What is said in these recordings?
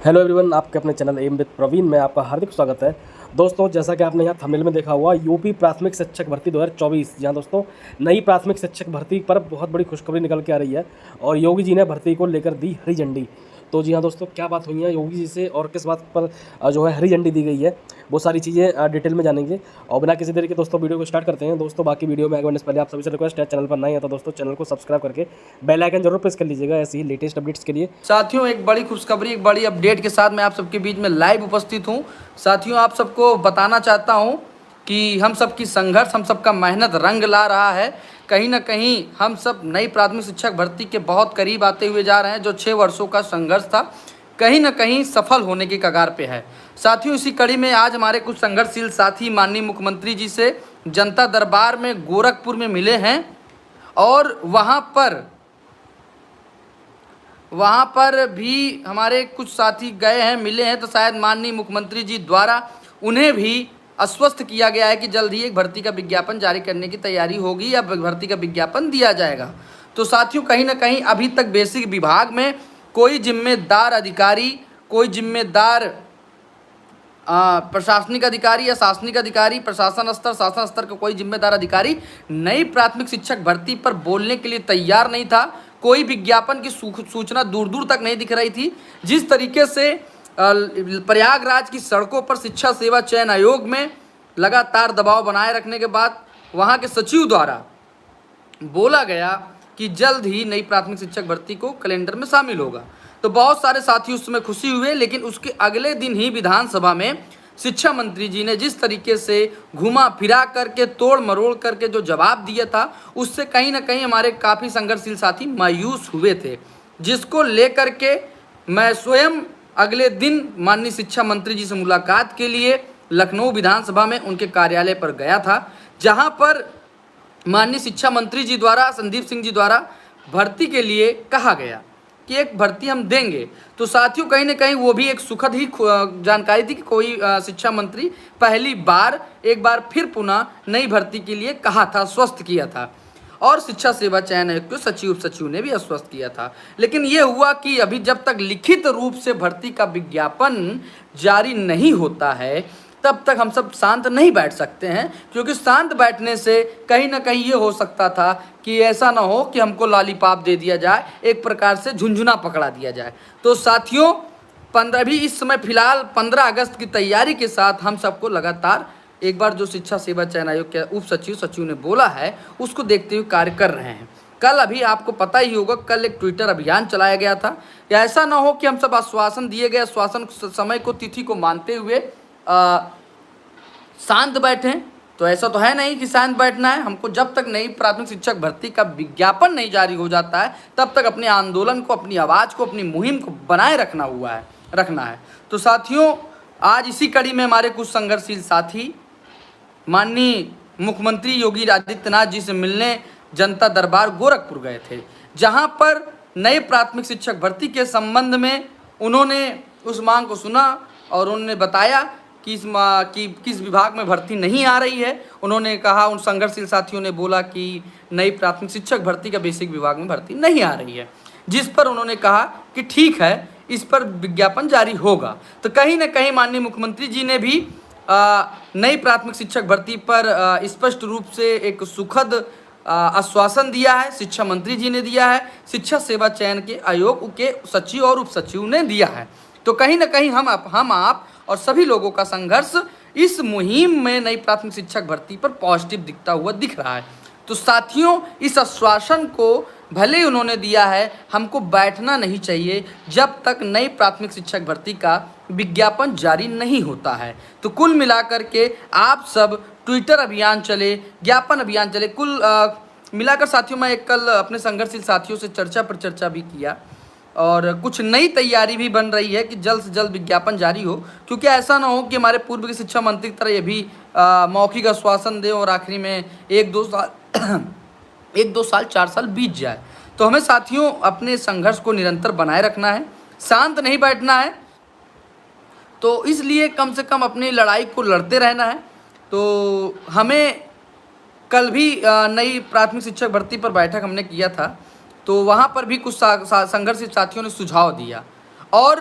Hello everyone, आपके अपने channel am with Praveen में आपका हार्दिक स्वागत है। दोस्तों, जैसा कि आपने यहाँ थंबनेल में देखा हुआ, यूपी प्राथमिक शिक्षक भर्ती 2024, जहाँ दोस्तों नई प्राथमिक शिक्षक भर्ती पर बहुत बड़ी खुशखबरी निकल के आ रही है और योगी जी ने भर्ती को लेकर दी हरी झंडी। तो जी हाँ दोस्तों, क्या बात हुई है योगी जी से और किस बात पर जो है हरी झंडी दी गई है, वो सारी चीज़ें डिटेल में जानेंगे। और बिना किसी देरी के दोस्तों वीडियो को स्टार्ट करते हैं। दोस्तों, बाकी वीडियो में आगे बढ़ने से पहले आप सभी से रिक्वेस्ट है, चैनल पर नए हैं तो दोस्तों चैनल को सब्सक्राइब करके बेल आइकन जरूर प्रेस कर लीजिएगा ऐसी ही लेटेस्ट अपडेट्स के लिए। साथियों, एक बड़ी खुशखबरी, एक बड़ी अपडेट के साथ मैं आप सबके बीच में लाइव उपस्थित हूं। साथियों, आप सबको बताना चाहता हूं कि हम सबकी संघर्ष, हम सबका मेहनत रंग ला रहा है। कहीं ना कहीं हम सब नई प्राथमिक शिक्षक भर्ती के बहुत करीब आते हुए जा रहे हैं। जो 6 वर्षों का संघर्ष था, कहीं ना कहीं सफल होने के कगार पे है। साथियों, इसी कड़ी में आज हमारे कुछ संघर्षशील साथी माननीय मुख्यमंत्री जी से जनता दरबार में गोरखपुर में मिले हैं और वहाँ पर भी हमारे कुछ साथी गए हैं, मिले हैं। तो शायद माननीय मुख्यमंत्री जी द्वारा उन्हें भी आश्वस्त किया गया है कि जल्द ही एक भर्ती का विज्ञापन जारी करने की तैयारी होगी या भर्ती का विज्ञापन दिया जाएगा। तो साथियों, कहीं ना कहीं अभी तक बेसिक विभाग में कोई जिम्मेदार अधिकारी, कोई जिम्मेदार प्रशासनिक अधिकारी या शासनिक अधिकारी, शासन स्तर का कोई जिम्मेदार अधिकारी नई प्राथमिक शिक्षक भर्ती पर बोलने के लिए तैयार नहीं था। कोई विज्ञापन की सूचना दूर दूर तक नहीं दिख रही थी। जिस तरीके से प्रयागराज की सड़कों पर शिक्षा सेवा चयन आयोग में लगातार दबाव बनाए रखने के बाद वहां के सचिव द्वारा बोला गया कि जल्द ही नई प्राथमिक शिक्षक भर्ती को कैलेंडर में शामिल होगा, तो बहुत सारे साथी उस समय खुशी हुए। लेकिन उसके अगले दिन ही विधानसभा में शिक्षा मंत्री जी ने जिस तरीके से घुमा फिरा करके, तोड़ मरोड़ करके जो जवाब दिया था, उससे कहीं ना कहीं हमारे काफ़ी संघर्षशील साथी मायूस हुए थे। जिसको लेकर के मैं स्वयं अगले दिन माननीय शिक्षा मंत्री जी से मुलाकात के लिए लखनऊ विधानसभा में उनके कार्यालय पर गया था, जहाँ पर माननीय शिक्षा मंत्री जी द्वारा, संदीप सिंह जी द्वारा भर्ती के लिए कहा गया कि एक भर्ती हम देंगे। तो साथियों, कहीं ना कहीं वो भी एक सुखद ही जानकारी थी कि कोई शिक्षा मंत्री पहली बार एक बार फिर पुनः नई भर्ती के लिए कहा था, आश्वस्त किया था। और शिक्षा सेवा चयन आयोग के सचिव सचिव ने भी आश्वस्त किया था। लेकिन ये हुआ कि अभी जब तक लिखित रूप से भर्ती का विज्ञापन जारी नहीं होता है, तब तक हम सब शांत नहीं बैठ सकते हैं। क्योंकि शांत बैठने से कहीं ना कहीं ये हो सकता था कि ऐसा ना हो कि हमको लॉलीपॉप दे दिया जाए, एक प्रकार से झुंझुना पकड़ा दिया जाए। तो साथियों, अभी इस समय फिलहाल 15 अगस्त की तैयारी के साथ हम सबको लगातार एक बार जो शिक्षा सेवा चयन आयोग के उप सचिव ने बोला है, उसको देखते हुए कार्य कर रहे हैं। कल अभी आपको पता ही होगा, कल एक ट्विटर अभियान चलाया गया था। ऐसा ना हो कि हम सब आश्वासन दिए गए आश्वासन समय को, तिथि को मानते हुए शांत बैठें। तो ऐसा तो है नहीं कि शांत बैठना है हमको। जब तक नई प्राथमिक शिक्षक भर्ती का विज्ञापन नहीं जारी हो जाता है, तब तक अपने आंदोलन को, अपनी आवाज़ को, अपनी मुहिम को बनाए रखना है। तो साथियों, आज इसी कड़ी में हमारे कुछ संघर्षशील साथी माननीय मुख्यमंत्री योगी आदित्यनाथ जी से मिलने जनता दरबार गोरखपुर गए थे, जहां पर नए प्राथमिक शिक्षक भर्ती के संबंध में उन्होंने उस मांग को सुना और उन्होंने बताया कि किस विभाग में भर्ती नहीं आ रही है। उन्होंने कहा, उन संघर्षशील साथियों ने बोला कि नई प्राथमिक शिक्षक भर्ती का बेसिक विभाग में भर्ती नहीं आ रही है, जिस पर उन्होंने कहा कि ठीक है, इस पर विज्ञापन जारी होगा। तो कहीं ना कहीं माननीय मुख्यमंत्री जी ने भी नई प्राथमिक शिक्षक भर्ती पर स्पष्ट रूप से एक सुखद आश्वासन दिया है। शिक्षा मंत्री जी ने दिया है, शिक्षा सेवा चयन के आयोग के सचिव और उप सचिव ने दिया है। तो कहीं ना कहीं हम आप और सभी लोगों का संघर्ष इस मुहिम में नई प्राथमिक शिक्षक भर्ती पर पॉजिटिव दिखता हुआ दिख रहा है। तो साथियों, इस आश्वासन को भले ही उन्होंने दिया है, हमको बैठना नहीं चाहिए जब तक नई प्राथमिक शिक्षक भर्ती का विज्ञापन जारी नहीं होता है। तो कुल मिलाकर के आप सब ट्विटर अभियान चले, ज्ञापन अभियान चले, कुल मिलाकर साथियों, मैं एक कल अपने संघर्षशील साथियों से चर्चा भी किया और कुछ नई तैयारी भी बन रही है कि जल्द से जल्द विज्ञापन जारी हो। क्योंकि ऐसा ना हो कि हमारे पूर्व के शिक्षा मंत्री की तरह ये भी मौखिक आश्वासन दें और आखिरी में 1-2 साल 4 साल बीत जाए। तो हमें साथियों अपने संघर्ष को निरंतर बनाए रखना है, शांत नहीं बैठना है। तो इसलिए कम से कम अपनी लड़ाई को लड़ते रहना है। तो हमें कल भी नई प्राथमिक शिक्षक भर्ती पर बैठक हमने किया था, तो वहाँ पर भी कुछ संघर्षित साथियों ने सुझाव दिया और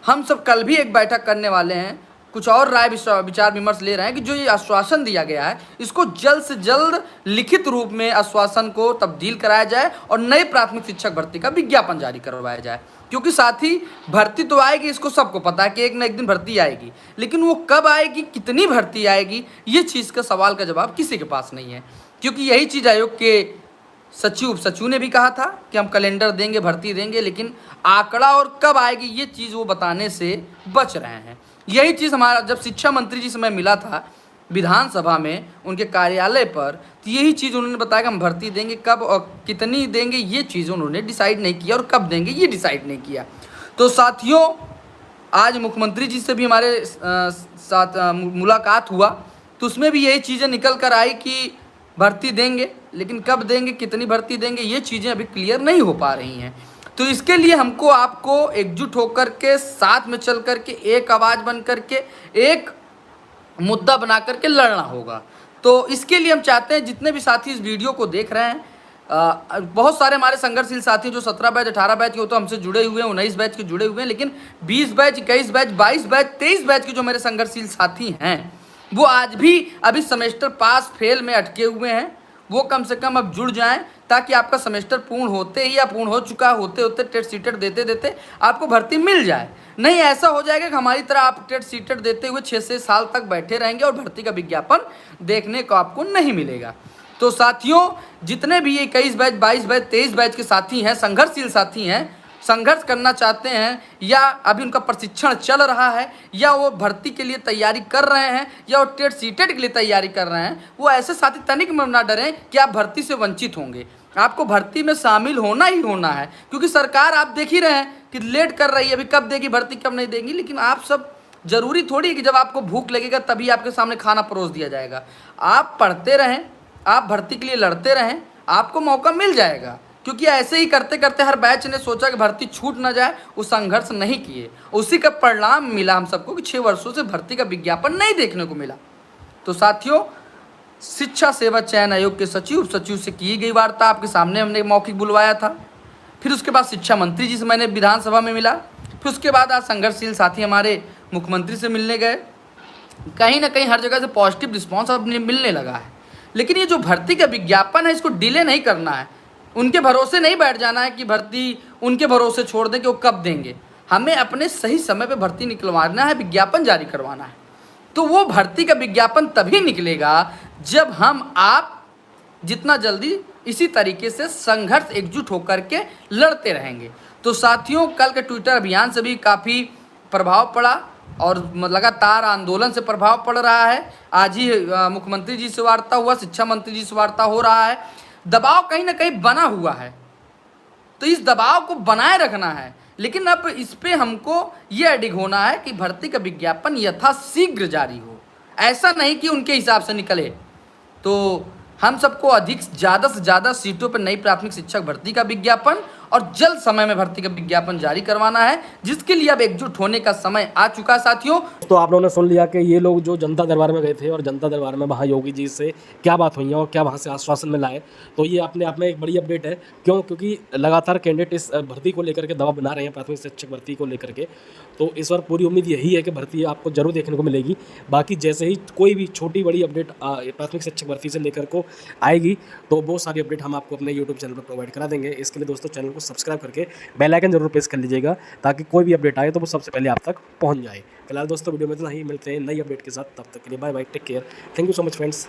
हम सब कल भी एक बैठक करने वाले हैं, कुछ और राय विचार विमर्श ले रहे हैं कि जो ये आश्वासन दिया गया है इसको जल्द से जल्द लिखित रूप में आश्वासन को तब्दील कराया जाए और नए प्राथमिक शिक्षक भर्ती का विज्ञापन जारी करवाया जाए। क्योंकि साथ ही भर्ती तो आएगी, इसको सबको पता है कि एक न एक दिन भर्ती आएगी, लेकिन वो कब आएगी, कितनी भर्ती आएगी, ये चीज़ का सवाल का जवाब किसी के पास नहीं है। क्योंकि यही चीज़ आयोग के सचिव ने भी कहा था कि हम कैलेंडर देंगे, भर्ती देंगे, लेकिन आंकड़ा और कब आएगी ये चीज़ वो बताने से बच रहे हैं। यही चीज़ हमारा जब शिक्षा मंत्री जी से मैं मिला था विधानसभा में उनके कार्यालय पर, तो यही चीज़ उन्होंने बताया कि हम भर्ती देंगे, कब और कितनी देंगे ये चीज़ उन्होंने डिसाइड नहीं किया, और कब देंगे ये डिसाइड नहीं किया। तो साथियों, आज मुख्यमंत्री जी से भी हमारे साथ मुलाकात हुआ, तो उसमें भी यही चीज़ें निकल कर आई कि भर्ती देंगे, लेकिन कब देंगे, कितनी भर्ती देंगे, ये चीज़ें अभी क्लियर नहीं हो पा रही हैं। तो इसके लिए हमको आपको एकजुट होकर के, साथ में चल कर के, एक आवाज़ बन कर के, एक मुद्दा बना कर के लड़ना होगा। तो इसके लिए हम चाहते हैं जितने भी साथी इस वीडियो को देख रहे हैं, बहुत सारे हमारे संघर्षशील साथी जो 17 बैच 18 बैच के हो तो हमसे जुड़े हुए हैं, 19 बैच के जुड़े हुए हैं, लेकिन 20 बैच 21 बैच 22 बैच 23 बैच के जो मेरे संघर्षशील साथी हैं वो आज भी अभी सेमेस्टर पास फेल में अटके हुए हैं। वो कम से कम अब जुड़ जाएं, ताकि आपका सेमेस्टर पूर्ण होते ही या पूर्ण हो चुका होते होते टेट सीटेट देते देते आपको भर्ती मिल जाए। नहीं ऐसा हो जाएगा कि हमारी तरह आप टेट सीटेट देते हुए 6 साल तक बैठे रहेंगे और भर्ती का विज्ञापन देखने को आपको नहीं मिलेगा। तो साथियों, जितने भी 21 बैच 22 बैच 23 बैच के साथी हैं, संघर्षशील साथी हैं, संघर्ष करना चाहते हैं, या अभी उनका प्रशिक्षण चल रहा है, या वो भर्ती के लिए तैयारी कर रहे हैं, या वो टेट सीटेट के लिए तैयारी कर रहे हैं, वो ऐसे साथी तनिक में ना डरें कि आप भर्ती से वंचित होंगे। आपको भर्ती में शामिल होना ही होना है, क्योंकि सरकार आप देख ही रहे हैं कि लेट कर रही है, अभी कब देगी भर्ती, कब नहीं देगी। लेकिन आप सब जरूरी थोड़ी है कि जब आपको भूख लगेगा तभी आपके सामने खाना परोस दिया जाएगा। आप पढ़ते रहें, आप भर्ती के लिए लड़ते रहें, आपको मौका मिल जाएगा। क्योंकि ऐसे ही करते करते हर बैच ने सोचा कि भर्ती छूट ना जाए, वो संघर्ष नहीं किए, उसी का परिणाम मिला हम सबको कि 6 वर्षों से भर्ती का विज्ञापन नहीं देखने को मिला। तो साथियों, शिक्षा सेवा चयन आयोग के सचिव से की गई वार्ता आपके सामने हमने मौखिक बुलवाया था। फिर उसके बाद शिक्षा मंत्री जी से मैंने विधानसभा में मिला। फिर उसके बाद आज संघर्षशील साथी हमारे मुख्यमंत्री से मिलने गए। कहीं ना कहीं हर जगह से पॉजिटिव रिस्पॉन्स अब मिलने लगा है। लेकिन ये जो भर्ती का विज्ञापन है, इसको डिले नहीं करना है, उनके भरोसे नहीं बैठ जाना है कि भर्ती उनके भरोसे छोड़ दें कि वो कब देंगे। हमें अपने सही समय पे भर्ती निकलवाना है, विज्ञापन जारी करवाना है। तो वो भर्ती का विज्ञापन तभी निकलेगा जब हम आप जितना जल्दी इसी तरीके से संघर्ष एकजुट होकर के लड़ते रहेंगे। तो साथियों, कल के ट्विटर अभियान से भी काफ़ी प्रभाव पड़ा और लगातार आंदोलन से प्रभाव पड़ रहा है। आज ही मुख्यमंत्री जी से वार्ता हुआ, शिक्षा मंत्री जी से वार्ता हो रहा है। दबाव कहीं ना कहीं बना हुआ है, तो इस दबाव को बनाए रखना है। लेकिन अब इस पे हमको ये अडिग होना है कि भर्ती का विज्ञापन यथाशीघ्र जारी हो, ऐसा नहीं कि उनके हिसाब से निकले। तो हम सबको अधिक ज़्यादा से ज़्यादा सीटों पर नई प्राथमिक शिक्षक भर्ती का विज्ञापन और जल्द समय में भर्ती का विज्ञापन जारी करवाना है, जिसके लिए अब एकजुट होने का समय आ चुका है। साथियों, तो आप लोगों ने सुन लिया कि ये लोग जो जनता दरबार में गए थे और जनता दरबार में वहाँ योगी जी से क्या बात हुई है और क्या वहाँ से आश्वासन मिला है। तो ये अपने आप में एक बड़ी अपडेट है। क्योंकि लगातार कैंडिडेट इस भर्ती को लेकर के दबाव बना रहे हैं, प्राथमिक शिक्षक भर्ती को लेकर के। तो इस बार पूरी उम्मीद यही है कि भर्ती आपको जरूर देखने को मिलेगी। बाकी जैसे ही कोई भी छोटी बड़ी अपडेट प्राथमिक शिक्षक भर्ती से लेकर को आएगी, तो बहुत सारी अपडेट हम आपको अपने यूट्यूब चैनल पर प्रोवाइड करा देंगे। इसके लिए दोस्तों चैनल को सब्सक्राइब करके बेल आइकन जरूर प्रेस कर लीजिएगा, ताकि कोई भी अपडेट आए तो वो सबसे पहले आप तक पहुंच जाए। फिलहाल दोस्तों वीडियो में इतना ही, मिलते हैं नई अपडेट के साथ। तब तक के लिए bye bye, take care, thank you so much friends.